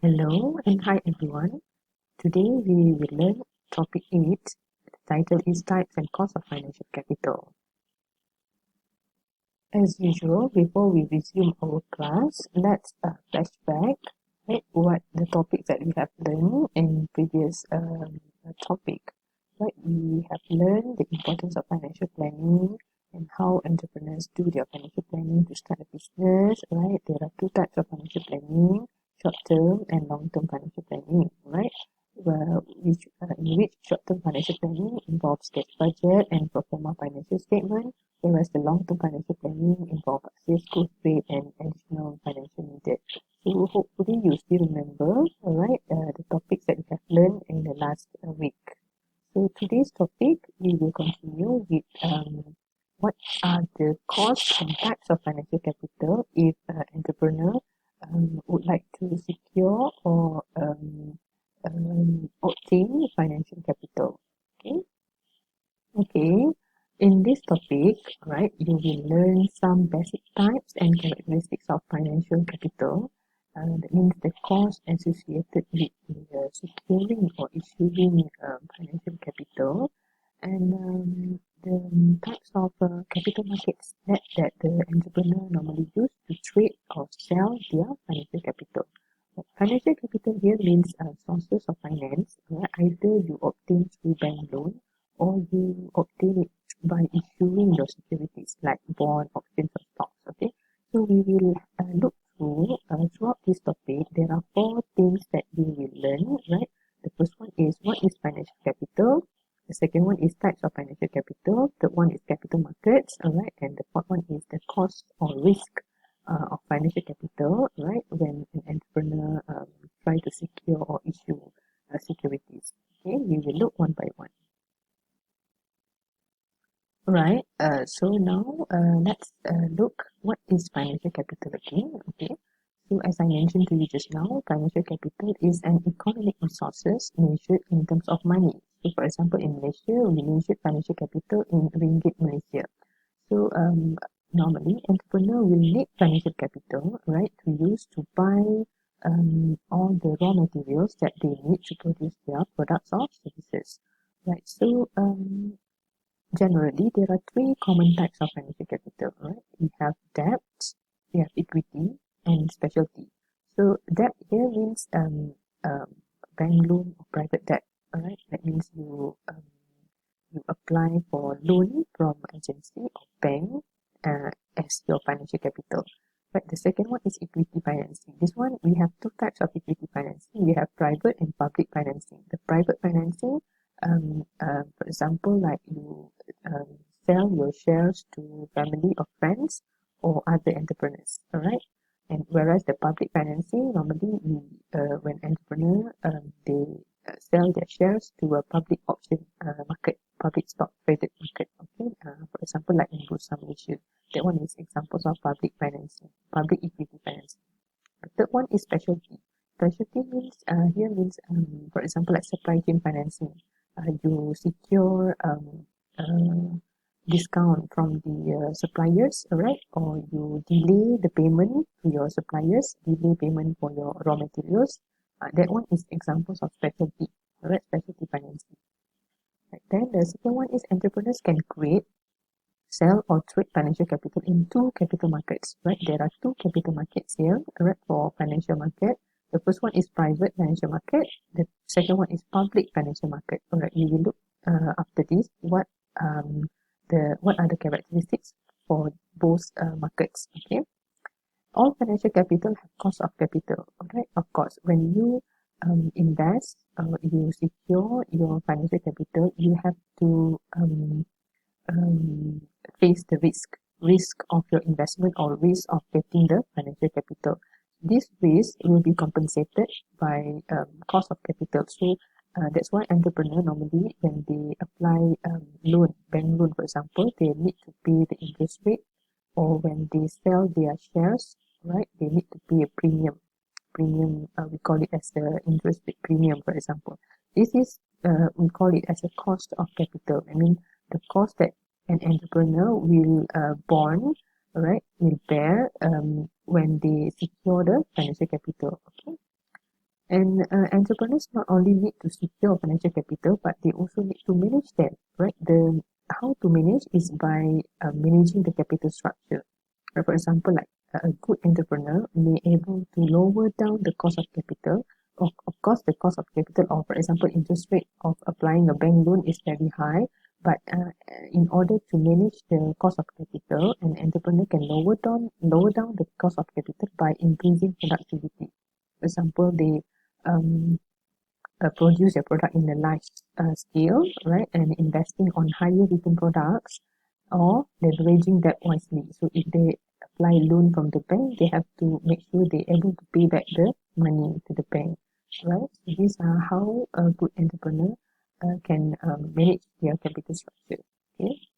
Hello and hi everyone. Today we will learn topic 8. The title is Types and Cost of Financial Capital. As usual, before we resume our class, let's flashback what the topics that we have learned in previous topic. Right, we have learned the importance of financial planning and how entrepreneurs do their financial planning to start a business. Right, there are two types of financial planning: short-term and long-term financial planning. Right, in which short-term financial planning involves sketch budget and pro forma financial statement, whereas the long-term financial planning involves sales growth rate and additional financial needed. So hopefully you still remember, alright, the topics that we have learned in the last week. So today's topic, we will continue with what are the costs and types of financial capital if an entrepreneur would like to secure or obtain financial capital. Okay. Okay. In this topic, right, you will learn some basic types and characteristics of financial capital. That means the cost associated with the securing or issuing financial capital, and the types of capital markets that the entrepreneur normally use to trade or sell their financial capital. Financial capital here means sources of finance. Either you obtain through bank loan or you obtain it by issuing your securities like bond, options, or stocks. Okay, so we will look through throughout this topic. There are four things that we will learn. Right, the first one is what is financial capital. The second one is types of financial capital. Third one is capital markets. All right, and the fourth one is the cost or risk of financial capital, right, when an entrepreneur try to secure or issue securities. Okay, we will look one by one. Right, so now let's look what is financial capital again. Okay, so as I mentioned to you just now, financial capital is an economic resources measured in terms of money. So for example, in Malaysia, we measure financial capital in ringgit Malaysia. So normally entrepreneur will need financial capital, right, to use to buy all the raw materials that they need to produce their products or services. Right. So generally there are three common types of financial capital, right? We have debt, we have equity, and specialty. So debt here means bank loan or private debt. All right, that means you apply for loan from agency or bank as your financial capital. But the second one is equity financing. This one, we have two types of equity financing. We have private and public financing. The private financing, for example, like you sell your shares to family or friends or other entrepreneurs. All right. And whereas the public financing, normally when entrepreneur they sell their shares to a public option market, public stock traded market. Okay, for example, like in Bursa Malaysia, that one is examples of public financing, public equity financing. The third one is specialty. Specialty means here means for example like supply chain financing. You secure discount from the suppliers, right? Or you delay the payment to your suppliers, delay payment for your raw materials. That one is examples of specialty, right? Specialty financing. Right. Then the second one is entrepreneurs can create, sell or trade financial capital in two capital markets, right? There are two capital markets here, right, for financial market. The first one is private financial market. The second one is public financial market. All right, we will look after this what are the characteristics for both markets. Okay, all financial capital have cost of capital. Okay, of course, when you invest, you secure your financial capital, you have to um, face the risk of your investment or risk of getting the financial capital. This risk will be compensated by cost of capital. So that's why entrepreneur normally when they apply loan, bank loan for example, they need to pay the interest rate, or when they sell their shares, right, they need to pay a premium. We call it as the interest rate premium, for example. This is we call it as a cost of capital. I mean the cost that an entrepreneur will bond, right, will bear when they secure the financial capital. Okay. And entrepreneurs not only need to secure financial capital, but they also need to manage that, right? The how to manage is by managing the capital structure. For example, like a good entrepreneur may able to lower down the cost of capital. Of course, the cost of capital, or for example, interest rate of applying a bank loan is very high. But in order to manage the cost of capital, an entrepreneur can lower down the cost of capital by increasing productivity. For example, they um, produce their product in a large scale, right, and investing on higher return products or leveraging that wisely. So if they apply loan from the bank, they have to make sure they're able to pay back the money to the bank, right? So these are how a good entrepreneur can manage their capital structure. Okay.